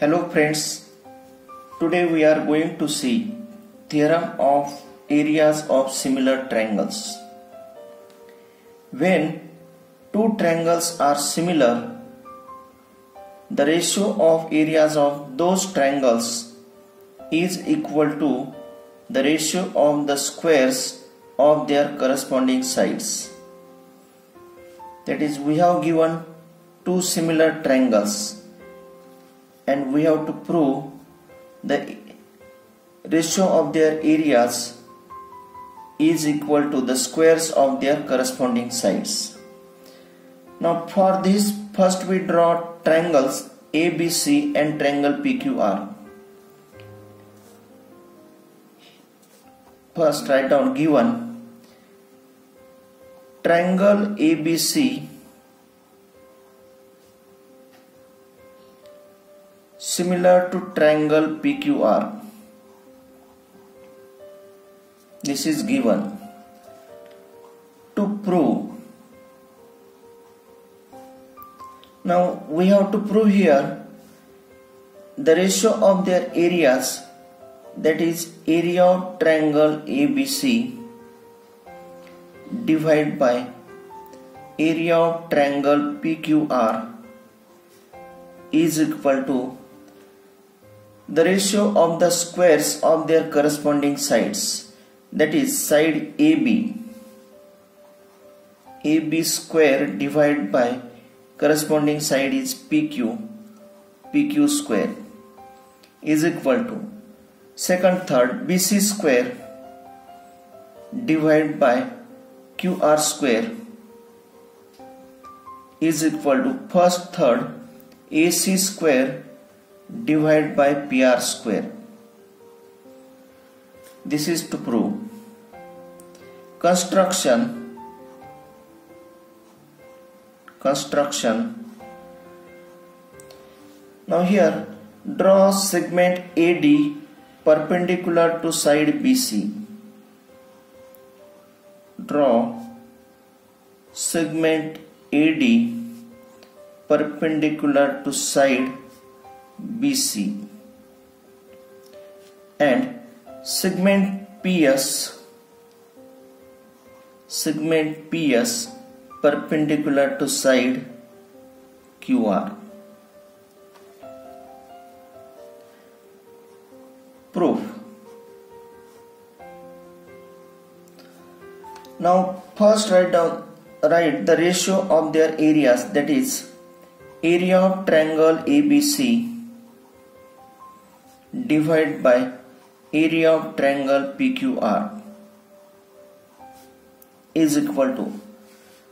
Hello friends, today we are going to see theorem of areas of similar triangles. When two triangles are similar, the ratio of areas of those triangles is equal to the ratio of the squares of their corresponding sides. That is, we have given two similar triangles and we have to prove the ratio of their areas is equal to the squares of their corresponding sides. Now for this, first we draw triangles ABC and triangle PQR. First write down given triangle ABC similar to triangle PQR. This is given. To prove, now we have to prove here the ratio of their areas, that is area of triangle ABC divided by area of triangle PQR is equal to the ratio of the squares of their corresponding sides, that is side AB square divided by corresponding side is PQ square is equal to second third BC square divided by QR square is equal to first third AC square divided by PR square. This is to prove. Construction. Now here draw segment AD perpendicular to side BC. Draw segment AD perpendicular to side BC and segment PS perpendicular to side QR. Proof. Now first write the ratio of their areas, that is area of triangle ABC divided by area of triangle PQR is equal to,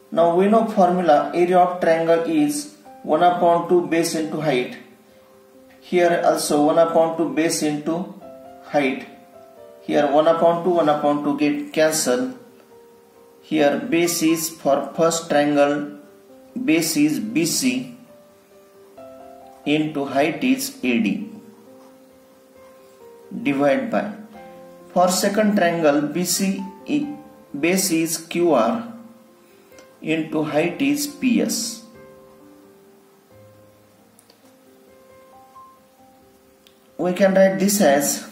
now we know formula, area of triangle is 1 upon 2 base into height. Here also 1 upon 2 base into height. Here 1 upon 2 get cancelled. Here base is for first triangle, base is BC into height is AD divided by, for second triangle BC base is QR into height is PS. We can write this as,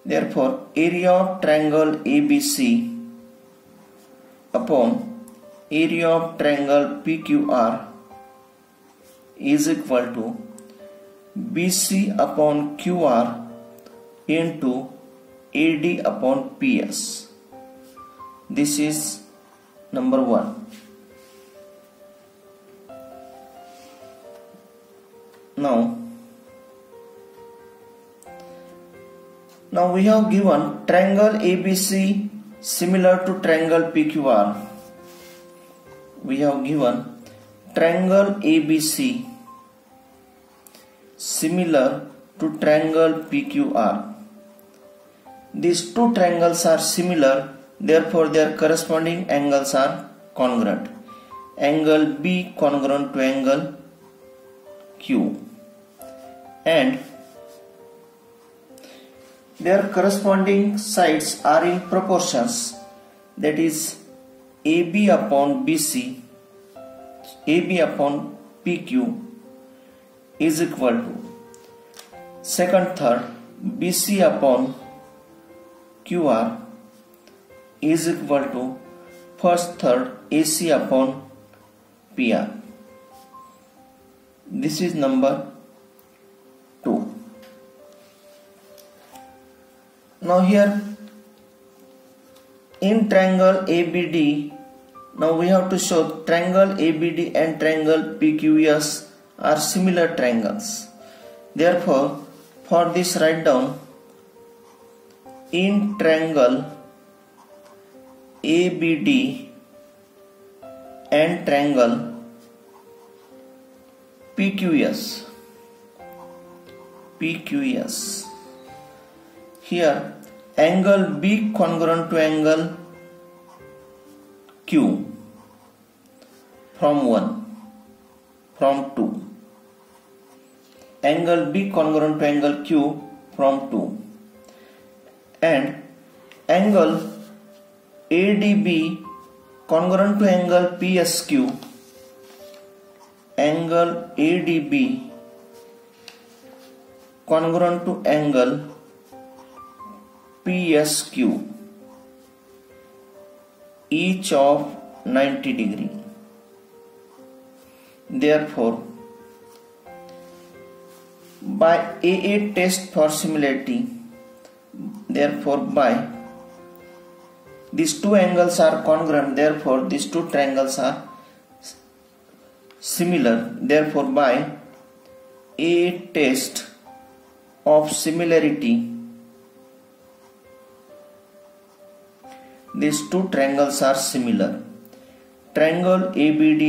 therefore area of triangle ABC upon area of triangle PQR is equal to BC upon QR into AD upon PS. This is number 1. Now we have given triangle ABC similar to triangle PQR. We have given triangle ABC similar to triangle PQR. These two triangles are similar, therefore their corresponding angles are congruent. Angle B congruent to angle Q, and their corresponding sides are in proportions, that is AB upon BC, AB upon PQ is equal to second third BC upon QR is equal to first third AC upon PR. This is number 2. Now here in triangle ABD, now we have to show triangle ABD and triangle PQS are similar triangles. Therefore, for this write down in triangle ABD and triangle PQS. Here angle B congruent to angle Q from 2. Angle B congruent to angle Q from 2. And angle ADB congruent to angle PSQ. Angle ADB congruent to angle PSQ, each of 90 degree. Therefore, by AA test for similarity, by these two angles are congruent, therefore these two triangles are similar. Therefore, by AA test of similarity, these two triangles are similar. Triangle ABD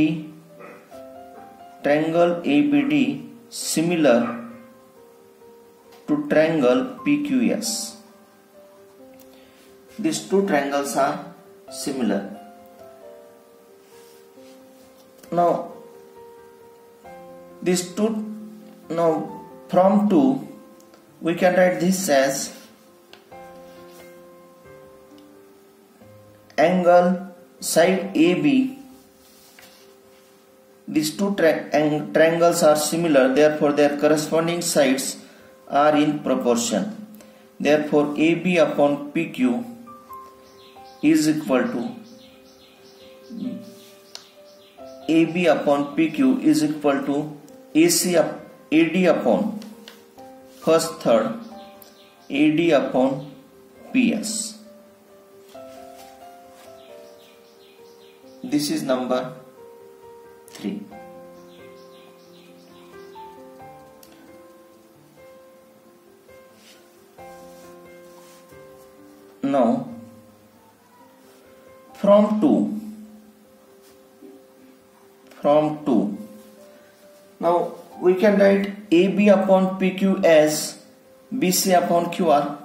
similar to triangle PQS. These two triangles are similar. Now from 2 we can write this as angle side AB. These two triangles are similar, therefore their corresponding sides are in proportion. Therefore AB upon PQ is equal to AD upon first third AD upon PS. This is number 3. Now from 2 now we can write AB upon PQ as BC upon QR.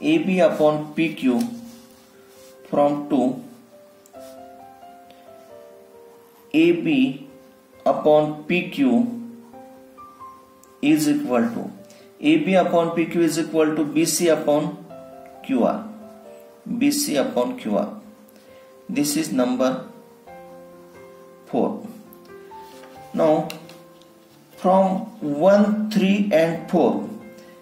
AB upon PQ from 2, AB upon PQ is equal to BC upon QR. This is number 4. Now from 1, 3 and 4,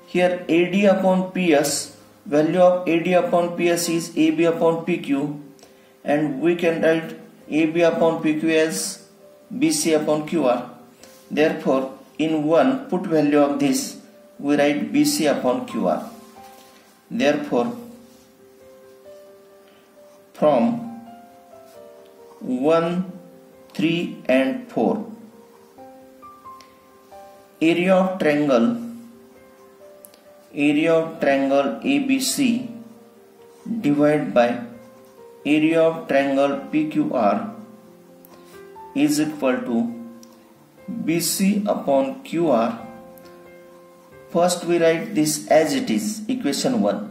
here AD upon PS, value of AD upon PS is AB upon PQ, and we can write AB upon PQ as BC upon QR. Therefore in 1 put value of this, we write BC upon QR. Therefore from 1, 3 and 4, area of triangle ABC divided by area of triangle PQR is equal to BC upon QR. First we write this as it is, equation 1,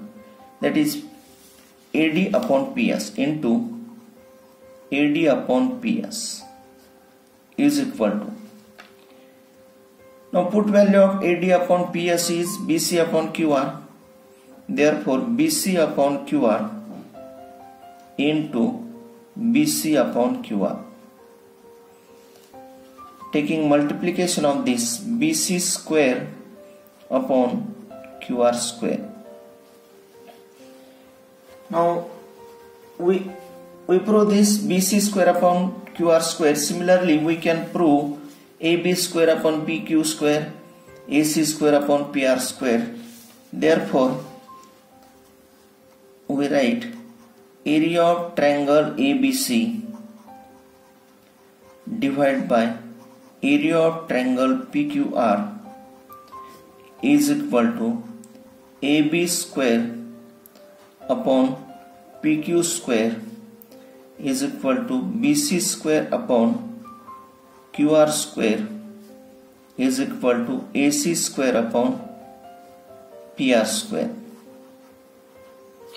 that is AD upon PS into AD upon PS is equal to, now put value of AD upon PS is BC upon QR. Therefore BC upon QR into BC upon QR. taking multiplication of this BC square upon QR square. Now we prove this BC square upon QR square. Similarly, we can prove AB square upon PQ square, AC square upon PR square. Therefore, we write area of triangle ABC divided by area of triangle PQR is equal to AB square upon PQ square is equal to BC square upon QR square is equal to AC square upon PR square.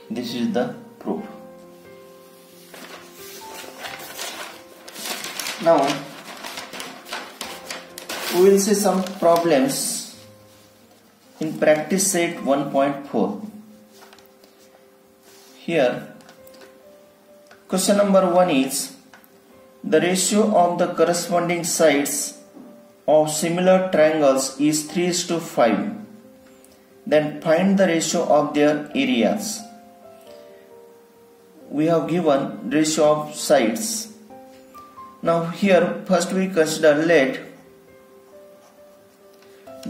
This is the proof. Now we will see some problems in practice set 1.4. Here question number 1 is the ratio of the corresponding sides of similar triangles is 3:5. Then find the ratio of their areas. We have given ratio of sides. Now here first we consider let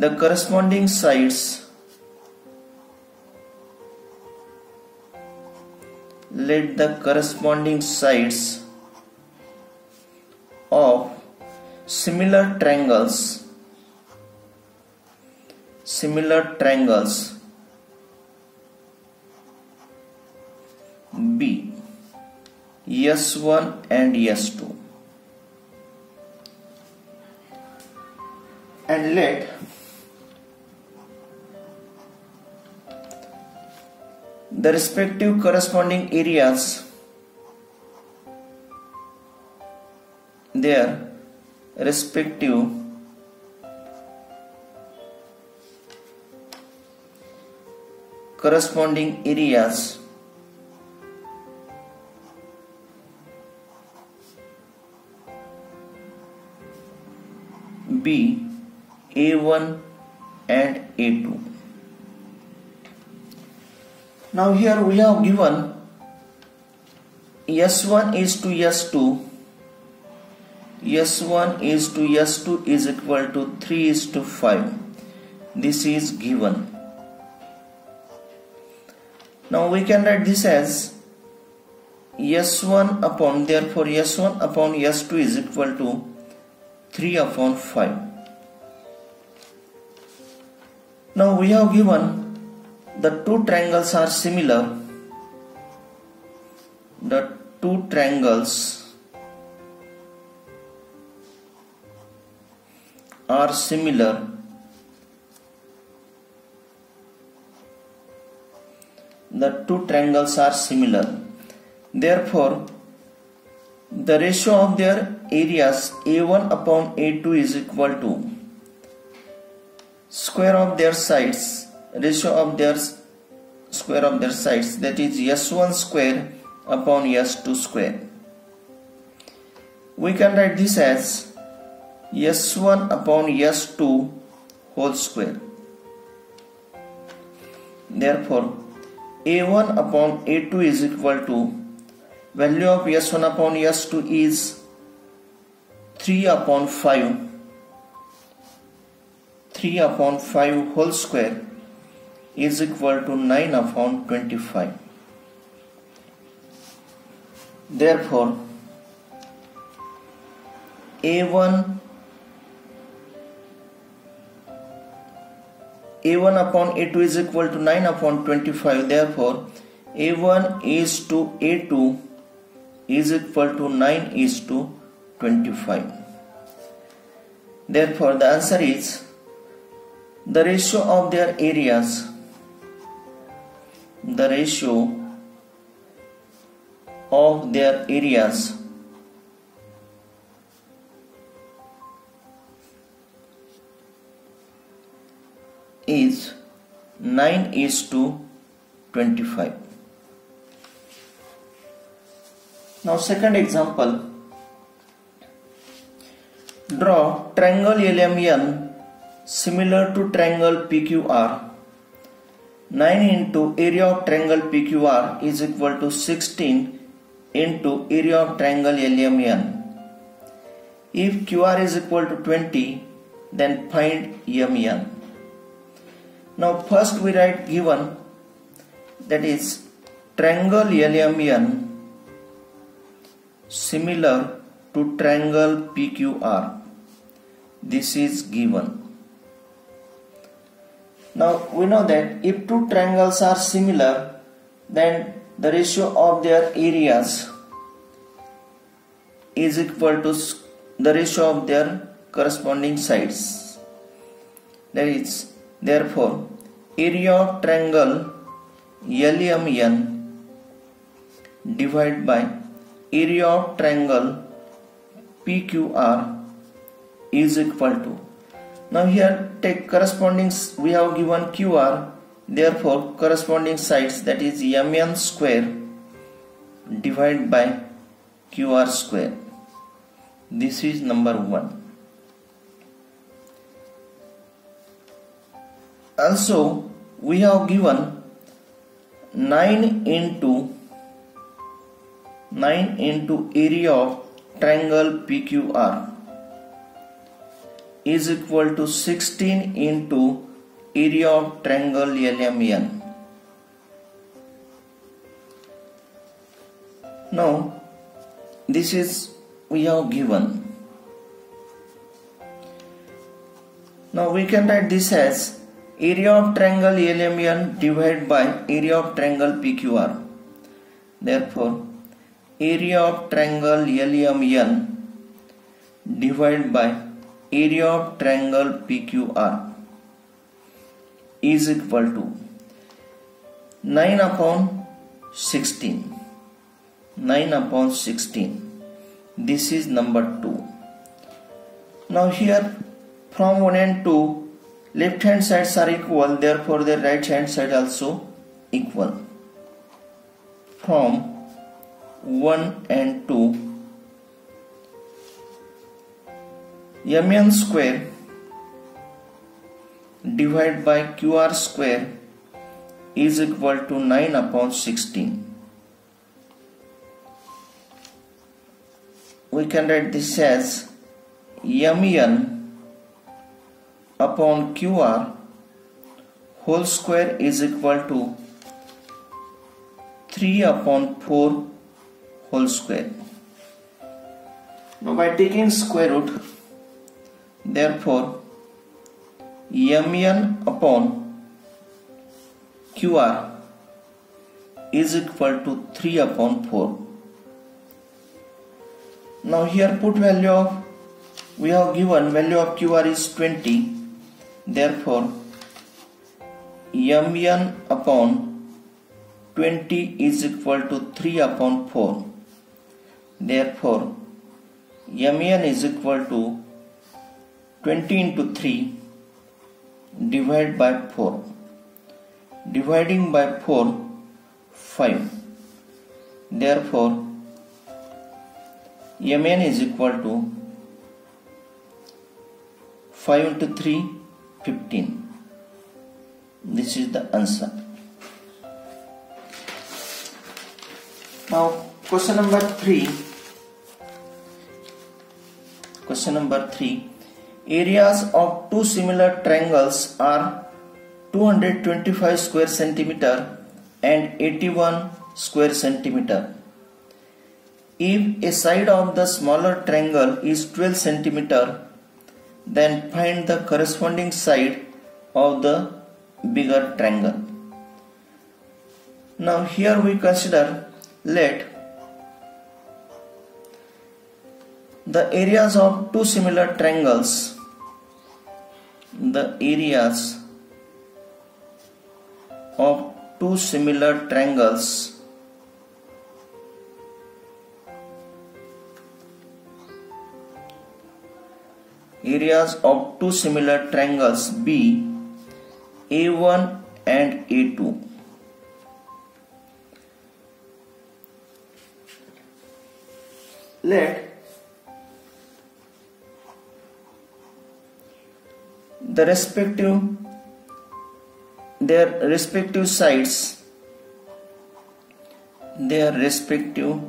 the corresponding sides of similar triangles be S1 and S2, and let the respective corresponding areas their respective corresponding areas be A1 and A2. Now here we have given S1 is to S2, S1 is to S2 is equal to 3:5. This is given. Now we can write this as S1 upon, therefore S1 upon S2 is equal to 3/5. Now we have given the two triangles are similar. The two triangles are similar. The two triangles are similar. Therefore, the ratio of their areas A1 upon A2 is equal to square of their sides, ratio of their square of their sides, that is S1 square upon S2 square. We can write this as S1 upon S2 whole square. Therefore, A1 upon A2 is equal to value of S1 upon S2 is 3/5. 3/5 whole square is equal to 9/25. Therefore, A1 upon A2 is equal to 9/25. Therefore, A1 is to A2 is equal to 9:25. Therefore, the answer is the ratio of their areas. The ratio of their areas is 9:25. Now second example, Draw triangle LMN similar to triangle PQR. 9 into area of triangle PQR is equal to 16 into area of triangle LMN. If QR is equal to 20, then find MN. Now first we write given, that is triangle LMN similar to triangle PQR. This is given. Now we know that if two triangles are similar, then the ratio of their areas is equal to the ratio of their corresponding sides. That is, therefore, area of triangle LMN divided by area of triangle PQR is equal to. Now here take corresponding, we have given QR, therefore corresponding sides, that is MN square divided by QR square. This is number 1. Also we have given 9 into area of triangle PQR is equal to 16 into area of triangle LMN. Now this is we have given. Now we can write this as area of triangle LMN divided by area of triangle PQR. Therefore, area of triangle LMN divided by area of triangle PQR is equal to 9 upon 16. 9 upon 16. This is number 2. Now here from 1 and 2, left hand sides are equal, therefore the right hand side also equal. From 1 and 2, MN square divided by QR square is equal to 9 upon 16. We can write this as MN upon QR whole square is equal to 3 upon 4 whole square. Now by taking square root, therefore MN upon QR is equal to 3 upon 4. Now here put value of, we have given value of QR is 20. Therefore MN upon 20 is equal to 3 upon 4. Therefore MN is equal to 20 into 3 divided by 4. Dividing by 4, 5. Therefore MN is equal to 5 into 3, 15. This is the answer. Now question number 3. Question number 3. Areas of two similar triangles are 225 square centimeter and 81 square centimeter. If a side of the smaller triangle is 12 centimeter, then find the corresponding side of the bigger triangle. Now here we consider, let the areas of two similar triangles, the areas of two similar triangles be A1 and A2. Let their respective sides, their respective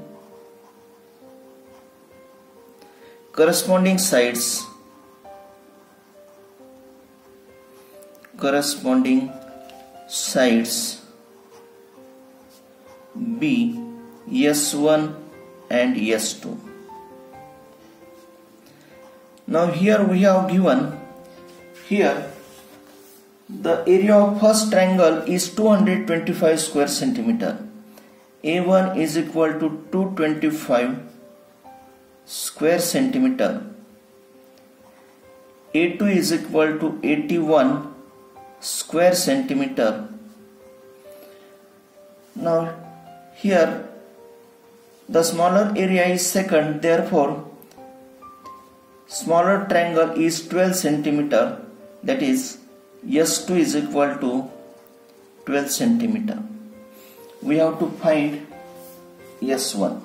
corresponding sides be S1 and S2. Now here we have given, here the area of first triangle is 225 square centimeter. A1 is equal to 225 square centimeter. A2 is equal to 81 square centimeter. Now here the smaller area is second, therefore smaller triangle is 12 centimeter, that is S2 is equal to 12 centimeter. We have to find S1.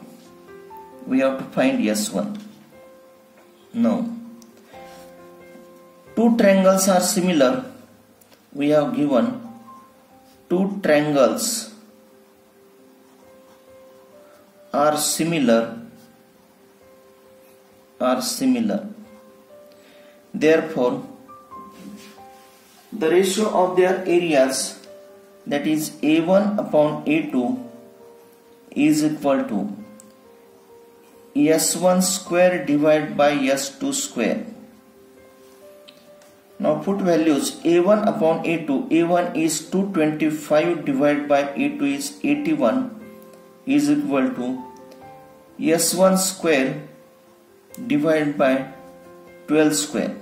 Now, two triangles are similar. We have given two triangles are similar. Therefore, the ratio of their areas, that is A1 upon A2, is equal to S1 square divided by S2 square. Now put values. A1 upon A2, A1 is 225 divided by A2 is 81, is equal to S1 square divided by 12 square.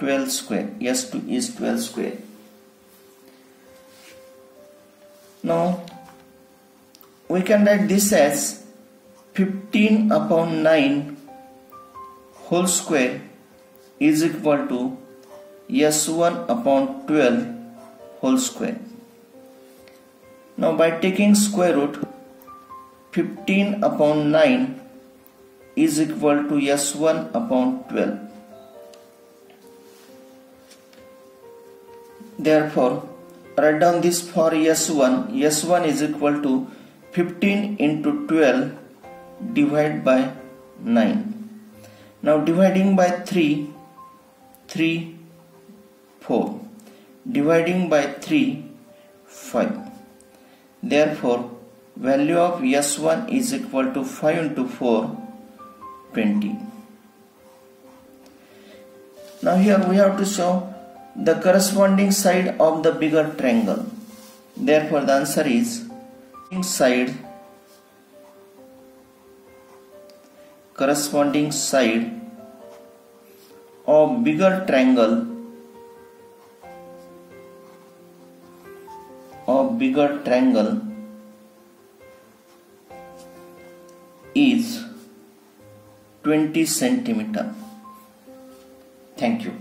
S2 is 12 square. Now we can write this as 15 upon 9 whole square is equal to S1 upon 12 whole square. Now by taking square root, 15 upon 9 is equal to S1 upon 12. Therefore, write down this for S1. S1 is equal to 15 into 12 divided by 9. Now dividing by 3, 4. Dividing by 3, 5. Therefore, value of S1 is equal to 5 into 4, 20. Now here we have to show the corresponding side of the bigger triangle. Therefore, the answer is corresponding side of bigger triangle is 20 centimeter. Thank you.